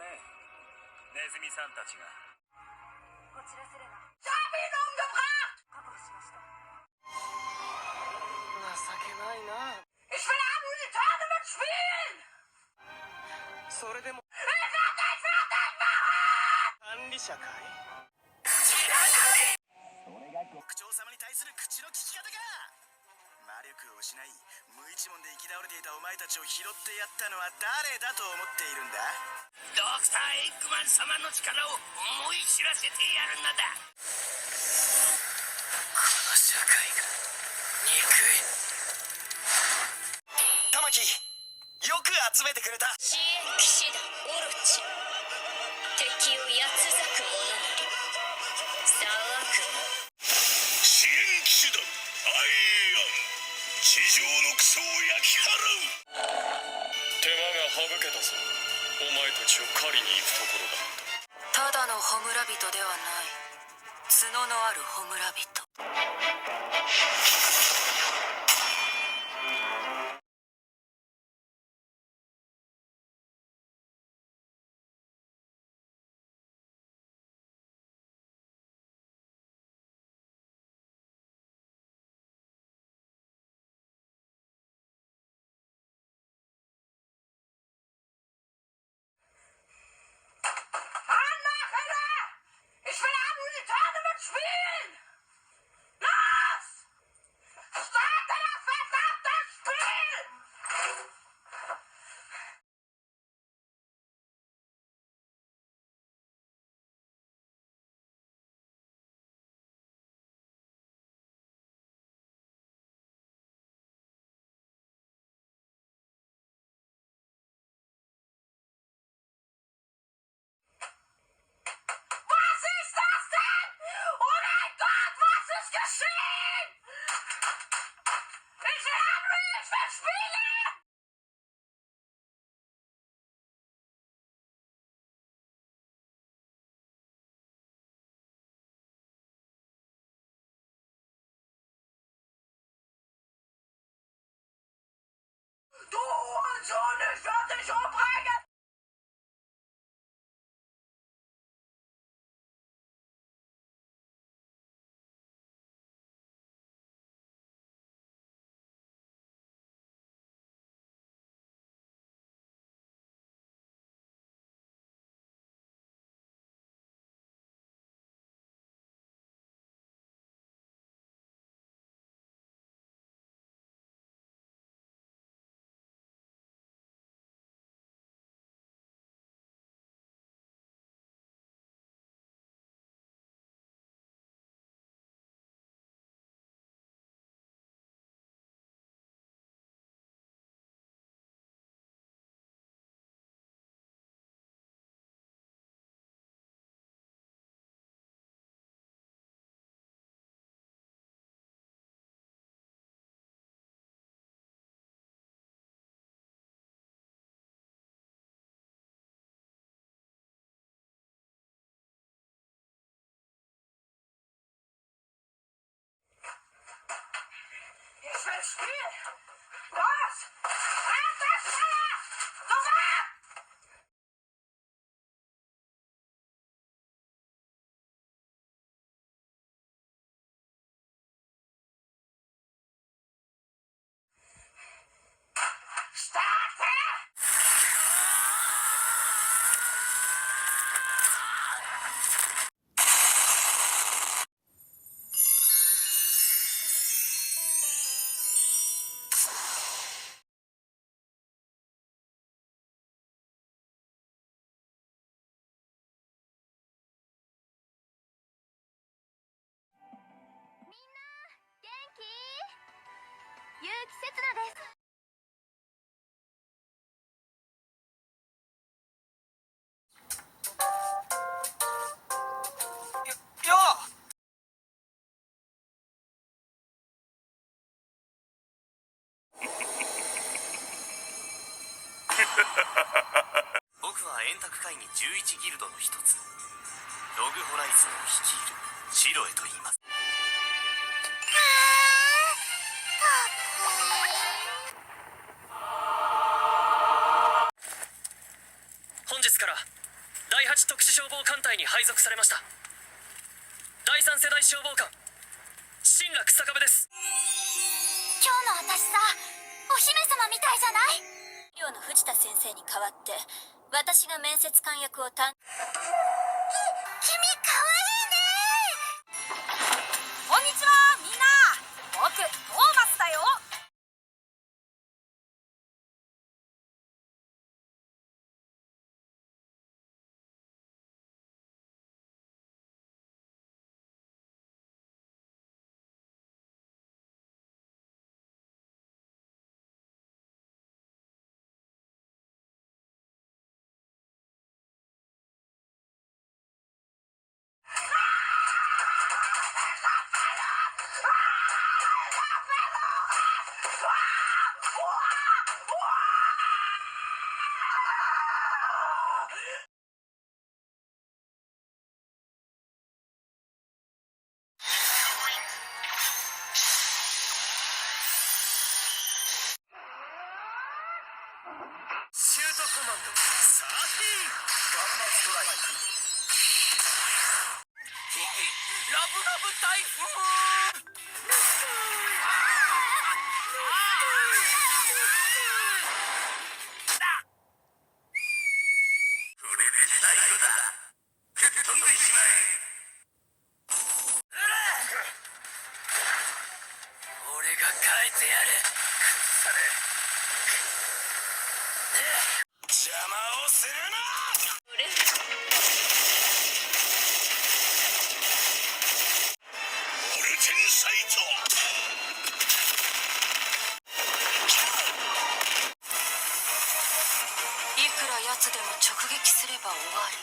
ね。ネズミさんたちが。こちらセレナ。Ich hab ihn umgebracht! 確保しました。情けないな。 Ich will Amulet Tournament spielen! それでも Ich werde dich fertig machen! 管理者かい。それが国長様に対する口の利き方か。魔力を失い無一文で生き倒れていたお前たちを拾ってやったのは誰だと思っているんだ。ドクター・エッグマン様の力を思い知らせてやるのだ。この社会が憎い。玉木、よく集めてくれた。支援騎士団オロチ、敵を八つ裂く者なり騒ぐな。支援騎士団アイアン、地上のクソを焼き払う。手間が省けたぞ。お前たちを狩りに行くところだった。ただのホムラ人ではない、角のあるホムラ人。Ich will Amulet Tournament spielen! Los! Starte das verdammte Spiel! Was ist das denn? Oh mein Gott, was ist geschehen? Ich will Unreal, ich will spielen! Du Hurensohn, ich werde dich umbringen! Ich will spielen! Los! Alter Schneller! Sofort! Starte!僕は円卓会議11ギルドの一つ、ログホライズンを率いるシロエと言います。本日から第8特殊消防艦隊に配属されました。第3世代消防官新楽日下部です。今日の私さ、お姫様みたいじゃない？寮の藤田先生に代わって私が面接官役を担。君かわいいね。こんにちはみんな、僕トーマスだよ。シュートコマンド13ガンマストライク。ラブラブ台風。これで最後だ。吹っ飛んでしまえ。俺が変えてやる。腐れ。邪魔をするな。俺天才といくら奴でも直撃すれば終わり。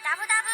ダブダブ。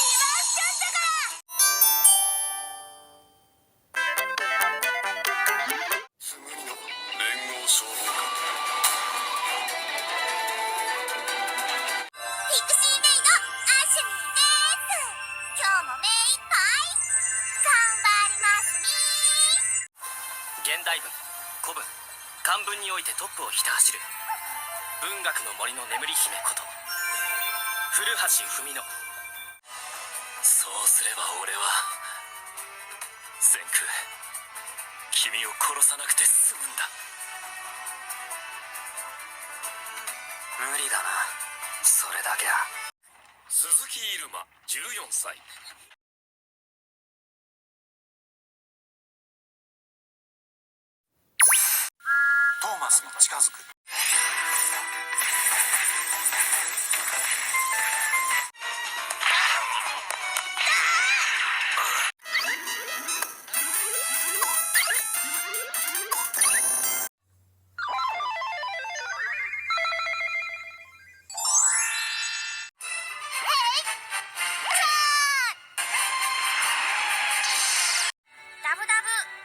い大文古文漢文においてトップをひた走る文学の森の眠り姫こと古橋文乃。そうすれば俺は千空、君を殺さなくて済むんだ。無理だな、それだけは。鈴木入間14歳。トーマスの近づく。ダブダブ。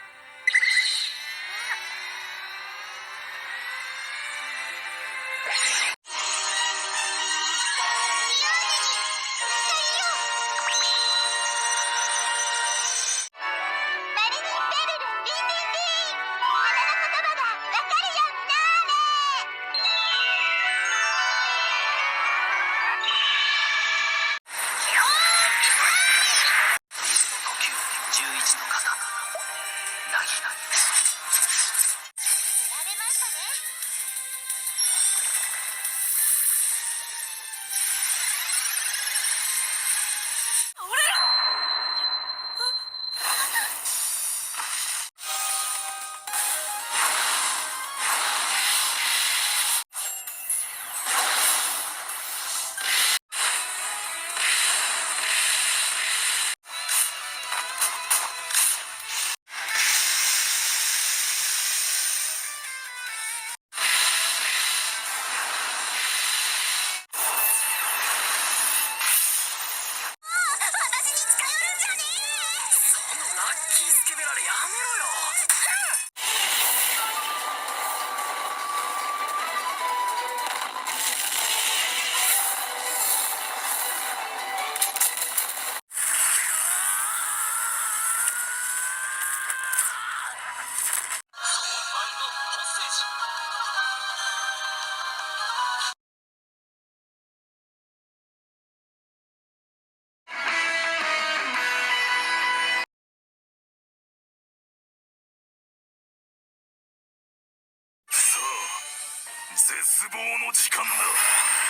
絶望の時間だ。